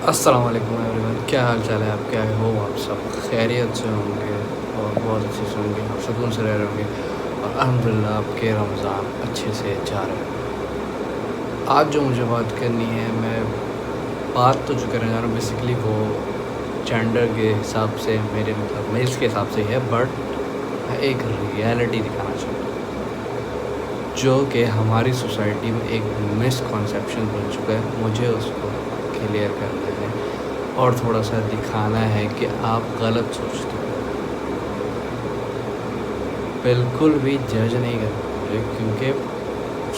अस्सलाम वालेकुम एवरीवन, क्या हाल चाल है आप? क्या हो आप सब खैरियत से होंगे और बहुत अच्छे से होंगे और सुकून से रह रहे होंगे और अल्हम्दुलिल्लाह आपके रमज़ान अच्छे से जा रहे हैं। आज जो मुझे बात करनी है, मैं बात तो जो करने जा रहा हूँ बेसिकली वो जेंडर के हिसाब से, मेरे मतलब मेल्स के हिसाब से ही है, बट मैं एक रियलिटी दिखाना चाहता हूँ जो कि हमारी सोसाइटी में एक मिसकॉन्सेप्शन बन चुका है। मुझे उसको क्लियर करना है और थोड़ा सा दिखाना है कि आप गलत सोचते हो। बिल्कुल भी जज नहीं करना मुझे, क्योंकि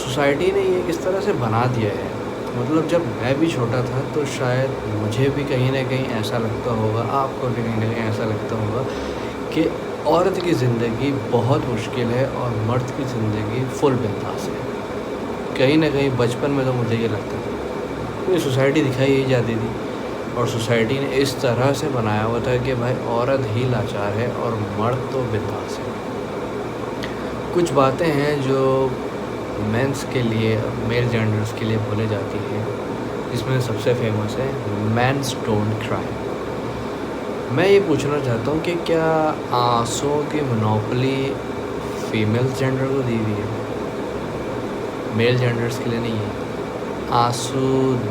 सोसाइटी ने ये इस तरह से बना दिया है। मतलब जब मैं भी छोटा था तो शायद मुझे भी कहीं ना कहीं ऐसा लगता होगा, आपको भी कहीं ना कहीं ऐसा लगता होगा कि औरत की ज़िंदगी बहुत मुश्किल है और मर्द की ज़िंदगी फुल बिंदास है। कहीं ना कहीं बचपन में तो मुझे ये लगता था, ये सोसाइटी दिखाई ही जाती थी और सोसाइटी ने इस तरह से बनाया हुआ था कि भाई औरत ही लाचार है और मर्द तो बिंदास है। कुछ बातें हैं जो मेंस के लिए, मेल जेंडर्स के लिए बोले जाती हैं, जिसमें सबसे फेमस है मेंस डोंट क्राई। मैं ये पूछना चाहता हूँ कि क्या आंसुओं की मोनोपोली फीमेल जेंडर को दी हुई है, मेल जेंडर्स के लिए नहीं है? आंसू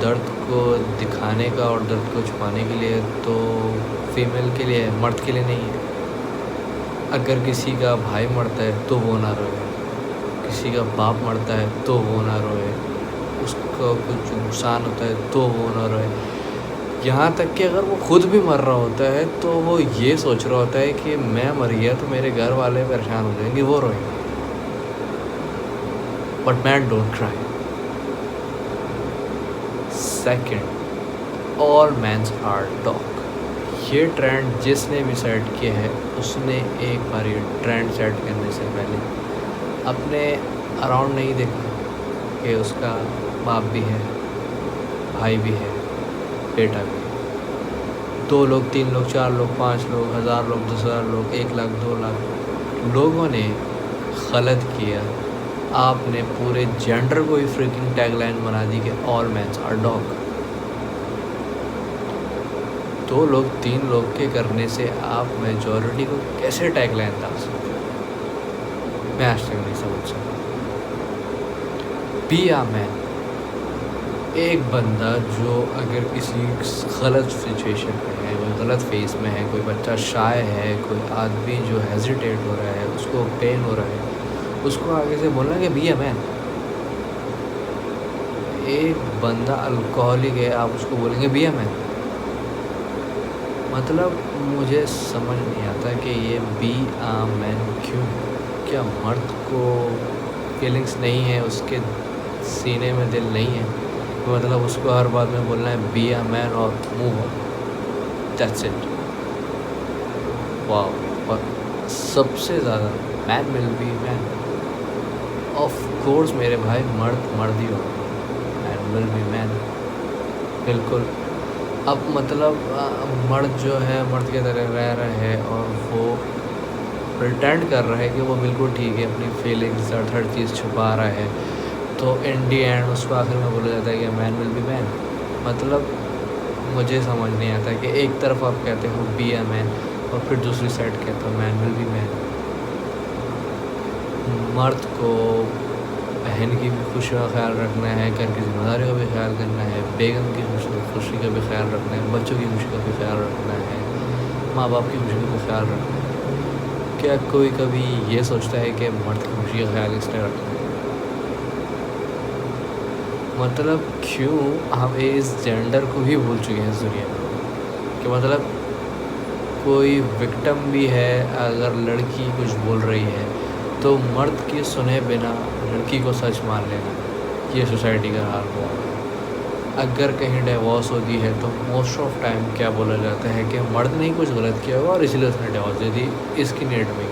दर्द को दिखाने का और दर्द को छुपाने के लिए तो फीमेल के लिए है, मर्द के लिए नहीं है। अगर किसी का भाई मरता है तो वो ना रोए, किसी का बाप मरता है तो वो ना रोए, उसका कुछ नुकसान होता है तो वो ना रोए। यहाँ तक कि अगर वो खुद भी मर रहा होता है तो वो ये सोच रहा होता है कि मैं मर गया तो मेरे घर वाले परेशान हो जाएंगे, वो रोएंगे। But man don't cry. Second, all mans are dog. ये ट्रेंड जिसने भी सेट किया है उसने एक बार ये ट्रेंड सेट करने से पहले अपने अराउंड नहीं देखा कि उसका बाप भी है, भाई भी है, बेटा भी है। 2 लोग, 3 लोग, 4 लोग, 5 लोग, 1000 लोग, 10,000 लोग, 1 लाख, 2 लाख लोगों ने गलत किया। आपने पूरे जेंडर को ही फ्रीकिंग टैगलाइन बना दी कि ऑल मैंस आर डॉग। 2 लोग, 3 लोग के करने से आप मेजॉरिटी को कैसे टैगलाइन डाल सकते हो? मैं आज तक नहीं समझ सकता। Be a man. एक बंदा जो अगर किसी गलत सिचुएशन में है, कोई गलत फेस में है, कोई बच्चा शाय है, कोई आदमी जो हेजिटेट हो रहा है, उसको पेन हो रहा है, उसको आगे से बोलना कि बी आ मैन। एक बंदा अल्कोहलिक है, आप उसको बोलेंगे बी आ मैन। मतलब मुझे समझ नहीं आता कि ये बी आ मैन क्यों? क्या मर्द को फीलिंग्स नहीं है, उसके सीने में दिल नहीं है? मतलब उसको हर बात में बोलना है बी आ मैन और मूव ऑन, दैट्स इट। वाह। और सबसे ज़्यादा man will be man. Of course मेरे भाई, मर्द मर्द ही होगा, मैन विल बी मैन, बिल्कुल। अब मतलब मर्द जो है मर्द की तरह रह रहा है और वो प्रिटेंड कर रहा है कि वो बिल्कुल ठीक है, अपनी फीलिंग्स और हर चीज़ छुपा रहा है, तो इन दी एंड उसको आखिर में बोला जाता है कि मैन विल बी मैन। मतलब मुझे समझ नहीं आता कि एक तरफ आप कहते हो बी ए मैन और फिर दूसरी साइड कहते हो मैन विल बी मैन। मर्द को बहन की भी खुशी का ख्याल रखना है, घर की जिम्मेदारियों का भी ख्याल करना है, बेगम की खुशी का भी ख्याल रखना है, बच्चों की खुशी का भी ख्याल रखना है, माँ बाप की खुशी का भी ख्याल रखना है। क्या कोई कभी ये सोचता है कि मर्द की खुशी का ख्याल इसने रखना है? मतलब क्यों हम इस जेंडर को ही भूल चुके हैं इस दुनिया में कि मतलब कोई विक्टिम भी है। अगर लड़की कुछ बोल रही है तो मर्द की सुने बिना लड़की को सच मान लेना, ये सोसाइटी का हाल हुआ है। अगर कहीं डिवोर्स होती है तो मोस्ट ऑफ टाइम क्या बोला जाता है कि मर्द ने ही कुछ गलत किया होगा और इसलिए उसने डिवोर्स दे दी, इसकी नीड में।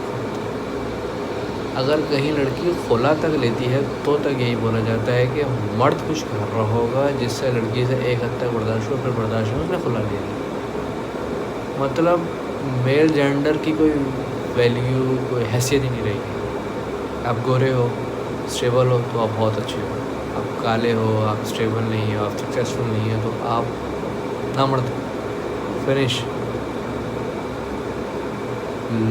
अगर कहीं लड़की खुला तक लेती है तो तक यही बोला जाता है कि मर्द कुछ कर रहा होगा जिससे लड़की से एक हद तक बर्दाश्त हो, फिर बर्दाश्त हो, उसने खुला ले लिया। मतलब मेल जेंडर की कोई वैल्यू, कोई हैसियत ही नहीं रही। आप गोरे हो, स्टेबल हो तो आप बहुत अच्छे हो, आप काले हो, आप स्टेबल नहीं हो, आप सक्सेसफुल नहीं हो तो आप ना मर्द, फिनिश।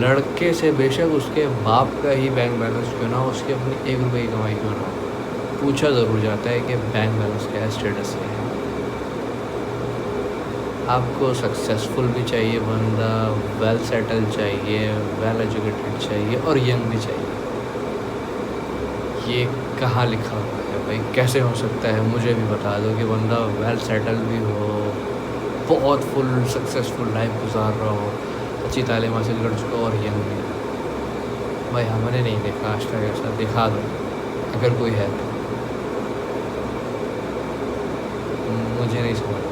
लड़के से बेशक उसके बाप का ही बैंक बैलेंस क्यों ना हो, उसकी अपनी 1 रुपये की कमाई क्यों ना हो, पूछा ज़रूर जाता है कि बैंक बैलेंस क्या है, स्टेटस क्या है। आपको सक्सेसफुल भी चाहिए बंदा, वेल सेटल चाहिए, वेल एजुकेटेड चाहिए और यंग भी चाहिए। ये कहाँ लिखा हुआ है भाई? कैसे हो सकता है? मुझे भी बता दो कि बंदा वेल सेटल भी हो, बहुत फुल सक्सेसफुल लाइफ गुजार रहा हो, अच्छी तालीम हासिल कर चुका हो और यंग भी है। भाई हमने नहीं देखा आज तक ऐसा, दिखा दो अगर कोई है तो। मुझे नहीं समझ आता।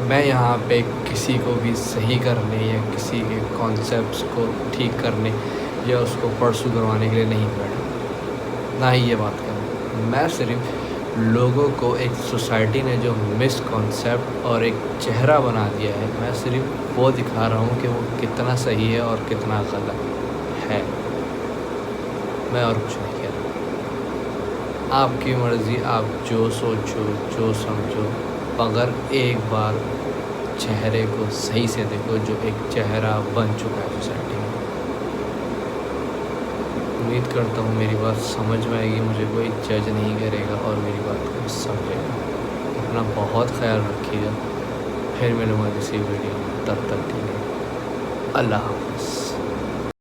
मैं यहाँ पे किसी को भी सही करने या किसी के कॉन्सेप्ट्स को ठीक करने या उसको परसू करवाने के लिए नहीं बैठा, ना ही ये बात करूँ। मैं सिर्फ लोगों को एक सोसाइटी ने जो मिसकॉन्सेप्ट और एक चेहरा बना दिया है, मैं सिर्फ वो दिखा रहा हूँ कि वो कितना सही है और कितना गलत है। मैं और कुछ नहीं कह रहा। आपकी मर्ज़ी, आप जो सोचो जो समझो, मगर एक बार चेहरे को सही से देखो जो एक चेहरा बन चुका है सोसाइटी में। उम्मीद करता हूँ मेरी बात समझ में आएगी, मुझे कोई जज नहीं करेगा और मेरी बात को समझेगा। अपना बहुत ख्याल रखिएगा, फिर मिलूँगा किसी वीडियो में, तब तक के लिए अल्लाह हाफ़िज़।